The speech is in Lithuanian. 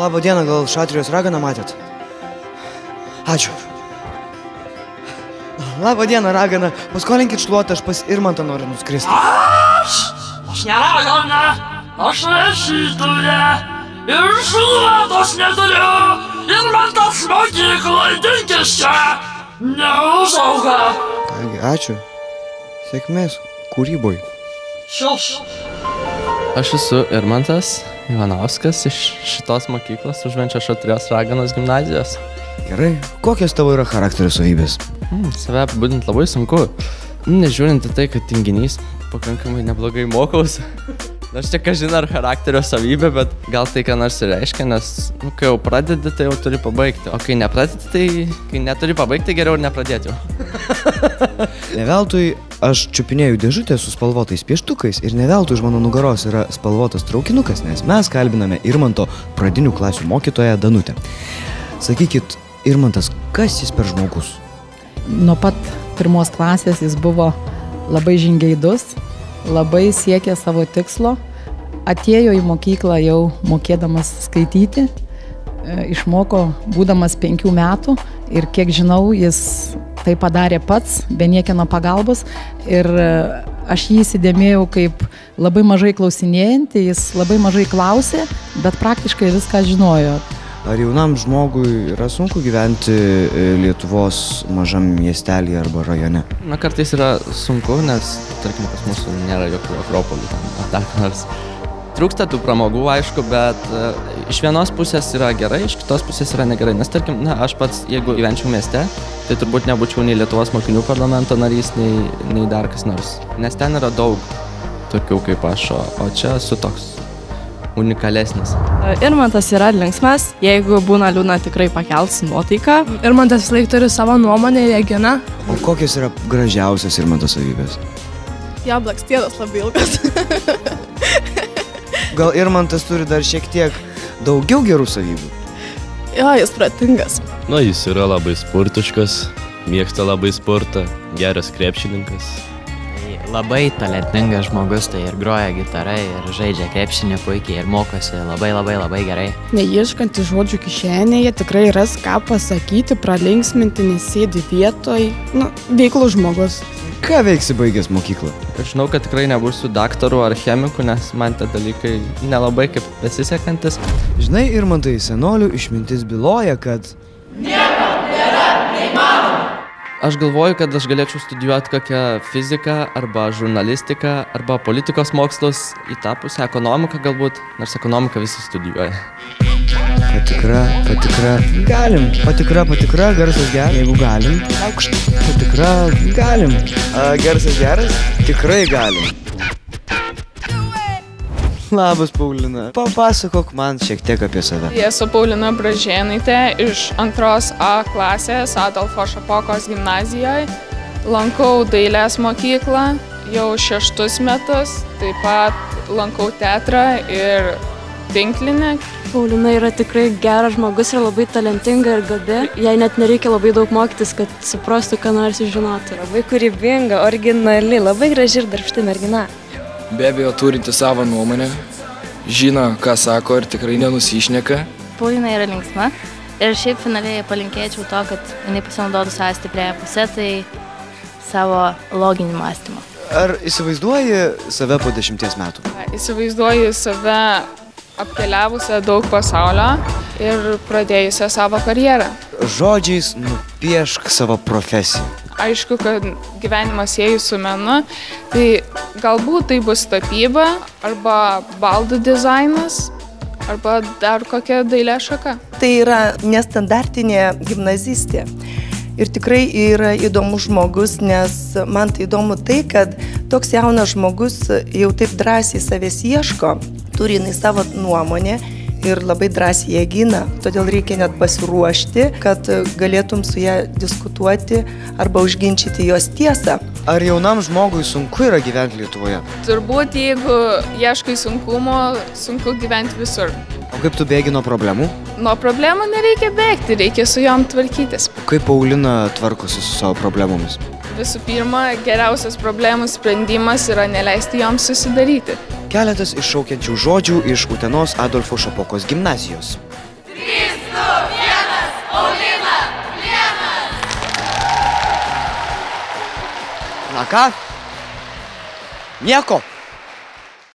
Labą dieną, gal Šatrijos raganą matėt? Ačiū. Labą dieną, ragana. Paskolinkit šluotą, aš pas Irmantą noriu nuskristi. Aš ne ragana, aš rašytoja. Ir šluotos neturiu. Irmantas mokykloj dinkis čia. Neužauga. Kągi, ačiū. Sėkmės kūryboj. Aš esu Irmantas Ivanauskas iš šitos mokyklos Užvenčio Šatrijos raganos gimnazijos. Gerai, kokios tavo yra charakterio savybės? Save apibūdinti labai sunku. Nežiūrint į tai, kad tinginys pakankamai neblogai mokausi. Nors čia kažin ar charakterio savybė, bet gal tai ką nors ir reiškia, nes kai jau pradedi, tai jau turi pabaigti. O kai nepradedi, tai kai neturi pabaigti, geriau ir nepradėti jau. Ne veltui aš čiupinėjau dėžutę su spalvotais pieštukais ir ne veltui už mano nugaros yra spalvotas traukinukas, nes mes kalbiname Irmanto pradinių klasių mokytoją Danutę. Sakykit, Irmantas, kas jis per žmogus? Nuo pat pirmos klasės jis buvo labai žingeidus, labai siekė savo tikslo, atėjo į mokyklą jau mokėdamas skaityti, išmoko būdamas 5 metų ir kiek žinau, jis tai padarė pats, be niekieno pagalbos ir aš jį įsidėmėjau kaip labai mažai klausinėjantį, jis labai mažai klausė, bet praktiškai viską žinojo. Ar jaunam žmogui yra sunku gyventi Lietuvos mažam miestelį arba rajone? Na, kartais yra sunku, nes, tarkim, pas mūsų nėra jokių akropolių ar dar ką nors. Trūksta tų pramogų, aišku, bet iš vienos pusės yra gerai, iš kitos pusės yra negerai. Nes, tarkim, aš pats, jeigu gyvenčiau mieste, tai turbūt nebūčiau nei Lietuvos mokinių parlamento narys, nei dar kas nors. Nes ten yra daug tokių kaip aš, o čia esu toks unikalesnis. Irmantas yra linksmas, jeigu būna liūdna, tikrai pakels nuotaiką. Irmantas visąlaik turi savo nuomonę, ją gina. O kokios yra gražiausios Irmanto savybės? Jo blakstienos labai ilgas. Gal Irmantas turi dar šiek tiek daugiau gerų savybių? Jo, jis protingas. Na, jis yra labai sportiškas, mėgsta labai sportą, geras krepšininkas. Labai talentingas žmogus, tai ir groja gitara, ir žaidžia krepšinį puikiai, ir mokosi labai gerai. Neieškantis žodžių kišenėje, tikrai ras ką pasakyti, pralinksminti, nesėdi vietoj. Veiklus žmogus. Ką veiksi baigęs mokyklą? Aš žinau, kad tikrai nebūsiu daktaru ar chemiku, nes man tie dalykai nelabai kaip besisekantis. Žinai, Irmantai, senolių išmintis byloja, kad nieko nėra neįmanoma. Aš galvoju, kad aš galėčiau studijuoti kokią fiziką arba žurnalistiką arba politikos mokslus, į tą pusę ekonomiką galbūt, nors ekonomiką visi studijuoja. Patikra, galim. Patikra, garsas geras, jeigu galim. Patikra, galim. Garsas geras, tikrai galim. Labas, Paulina. Papasakok man šiek tiek apie save. Esu Paulina Bražėnaitė iš 2 A klasės Adolfo Šapokos gimnazijoje. Lankau dailės mokyklą jau 6 metus, taip pat lankau teatrą ir tinklinę. Paulina yra tikrai geras žmogus ir labai talentinga ir gabi. Jai net nereikia labai daug mokytis, kad suprastų, ką nors žinotų. Labai kūrybinga, originali, labai graži ir darbšti mergina. Be abejo, turinti savo nuomonę, žino, ką sako ir tikrai nenusišneka. Paulina yra linksma ir šiaip finaliai palinkėčiau to, kad jinai pasinaudotų savo stipriąją pusę, tai savo loginį mąstymą. Ar įsivaizduoji save po 10 metų? Įsivaizduoju save apkeliavusią daug pasaulio ir pradėjusią savo karjerą. Žodžiais nupiešk savo profesiją. Aišku, kad gyvenimas sieju su menu, tai galbūt tai bus tapyba, arba baldų dizainas, arba dar kokia dailė šaka. Tai yra nestandartinė gimnazistė. Ir tikrai yra įdomus žmogus, nes man tai įdomu tai, kad toks jaunas žmogus jau taip drąsiai savęs ieško, turi jinai savo nuomonę ir labai drąsiai ją gina. Todėl reikia net pasiruošti, kad galėtum su ją diskutuoti arba užginčyti jos tiesą. Ar jaunam žmogui sunku yra gyventi Lietuvoje? Turbūt, jeigu ieškai sunkumo, sunku gyventi visur. O kaip tu bėgi nuo problemų? Nuo problemų nereikia bėgti, reikia su jom tvarkytis. Kaip Paulina tvarkosi su savo problemomis? Visų pirma, geriausias problemų sprendimas yra neleisti joms susidaryti. Keletas iššaukiančių žodžių iš Utenos Adolfo Šapokos gimnazijos. 1, Paulina, plienas. Na ką? Nieko.